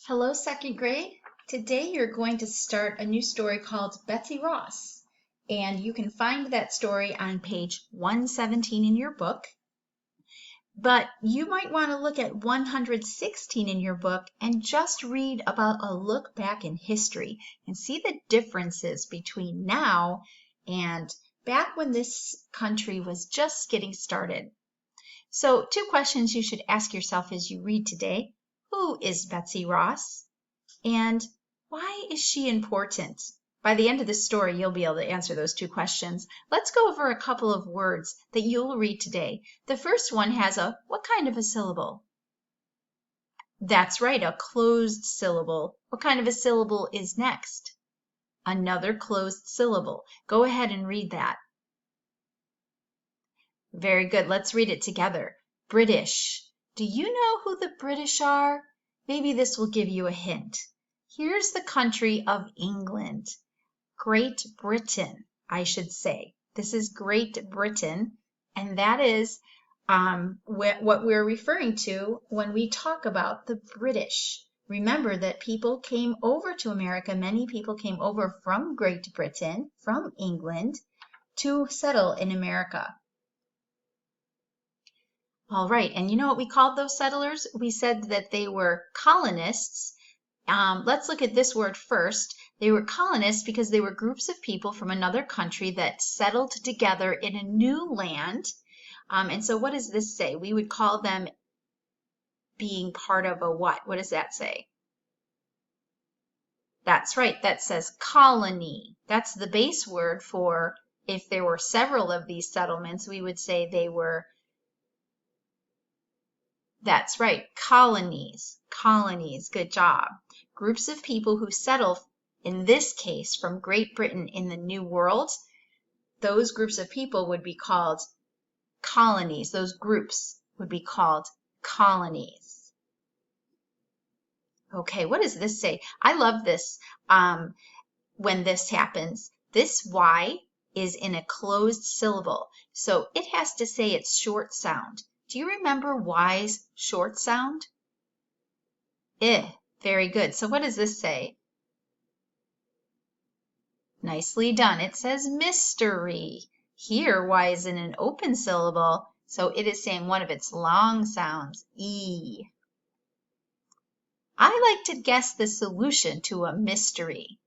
Hello, second grade. Today you're going to start a new story called Betsy Ross, and you can find that story on page 117 in your book. But you might want to look at 116 in your book and just read about a look back in history and see the differences between now and back when this country was just getting started. So, two questions you should ask yourself as you read today. Who is Betsy Ross? And why is she important? By the end of the story, you'll be able to answer those two questions. Let's go over a couple of words that you'll read today. The first one has a what kind of a syllable? That's right, a closed syllable. What kind of a syllable is next? Another closed syllable. Go ahead and read that. Very good. Let's read it together. British. Do you know who the British are? Maybe this will give you a hint. Here's the country of England. Great Britain, I should say. This is Great Britain, and that is what we're referring to when we talk about the British. Remember that people came over to America. Many people came over from Great Britain, from England, to settle in America. All right, and you know what we called those settlers? We said that they were colonists. Let's look at this word first. They were colonists because they were groups of people from another country that settled together in a new land. And so what does this say? We would call them being part of a what? What does that say? That's right, that says colony. That's the base word for if there were several of these settlements, we would say they were. That's right, colonies. Colonies, good job. Groups of people who settle, in this case, from Great Britain in the New World, those groups of people would be called colonies. Those groups would be called colonies. Okay, what does this say? I love this when this happens. This Y is in a closed syllable, so it has to say its short sound. Do you remember Y's short sound? Very good. So what does this say? Nicely done. It says mystery. Here, Y is in an open syllable, so it is saying one of its long sounds, E. I like to guess the solution to a mystery.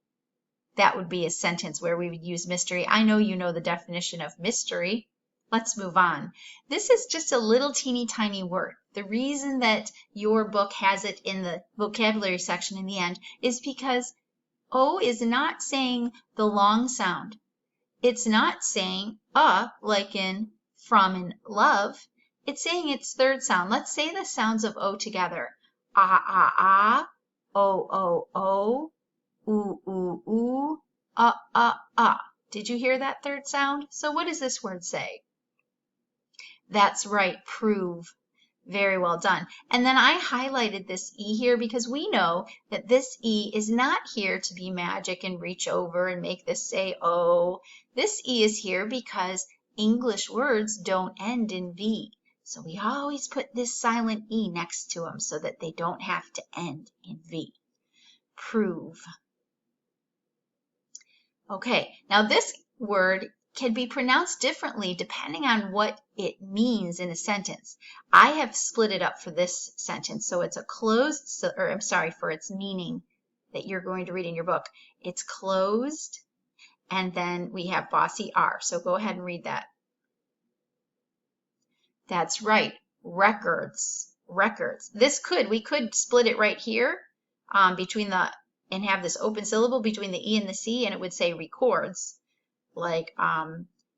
That would be a sentence where we would use mystery. I know you know the definition of mystery. Let's move on. This is just a little teeny tiny word. The reason that your book has it in the vocabulary section in the end is because O is not saying the long sound. It's not saying like in from and love. It's saying its third sound. Let's say the sounds of O together. Ah, O, ooh, Did you hear that third sound? So what does this word say? That's right, prove. Very well done. And then I highlighted this E here because we know that this E is not here to be magic and reach over and make this say O. This E is here because English words don't end in V. So we always put this silent E next to them so that they don't have to end in V. Prove. Okay, now this word can be pronounced differently depending on what it means in a sentence. I have split it up for this sentence, so it's a closed, or I'm sorry, for its meaning that you're going to read in your book. It's closed, and then we have bossy R, so go ahead and read that. That's right, records, records. We could split it right here and have this open syllable between the E and the C, and it would say records. Like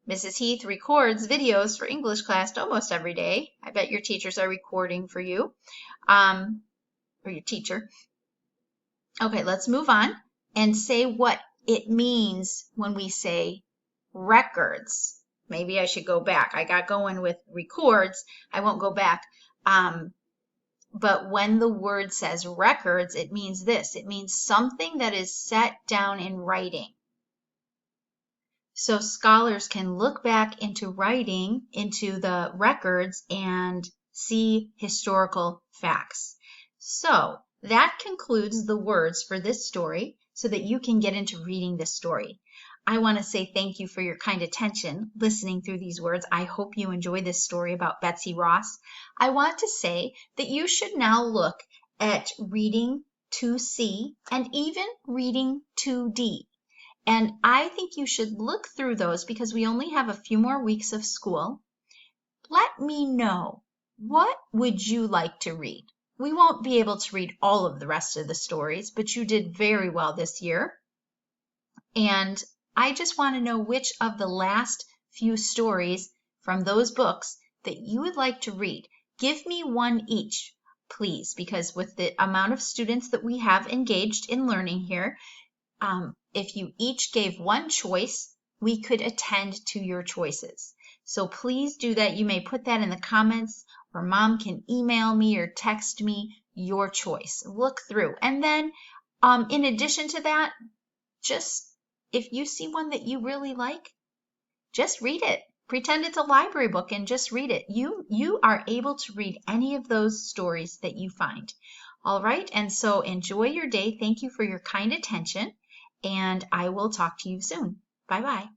Mrs. Heath records videos for English class almost every day. I bet your teachers are recording for you, or your teacher. Okay, let's move on and say what it means when we say records. Maybe I should go back. I got going with records. I won't go back. But when the word says records, it means this. It means something that is set down in writing. So scholars can look back into writing, into the records, and see historical facts. So That concludes the words for this story so that you can get into reading this story. I want to say thank you for your kind attention listening through these words. I hope you enjoy this story about Betsy Ross. I want to say that you should now look at reading 2C and even reading 2D. And I think you should look through those because we only have a few more weeks of school. Let me know, what would you like to read? We won't be able to read all of the rest of the stories, but you did very well this year. And I just want to know which of the last few stories from those books that you would like to read. Give me one each, please, because with the amount of students that we have engaged in learning here, if you each gave one choice, we could attend to your choices. So please do that. You may put that in the comments, or Mom can email me or text me your choice. Look through. And then in addition to that, just if you see one that you really like, just read it. Pretend it's a library book and just read it. You are able to read any of those stories that you find. All right, and so enjoy your day. Thank you for your kind attention, and I will talk to you soon. Bye-bye.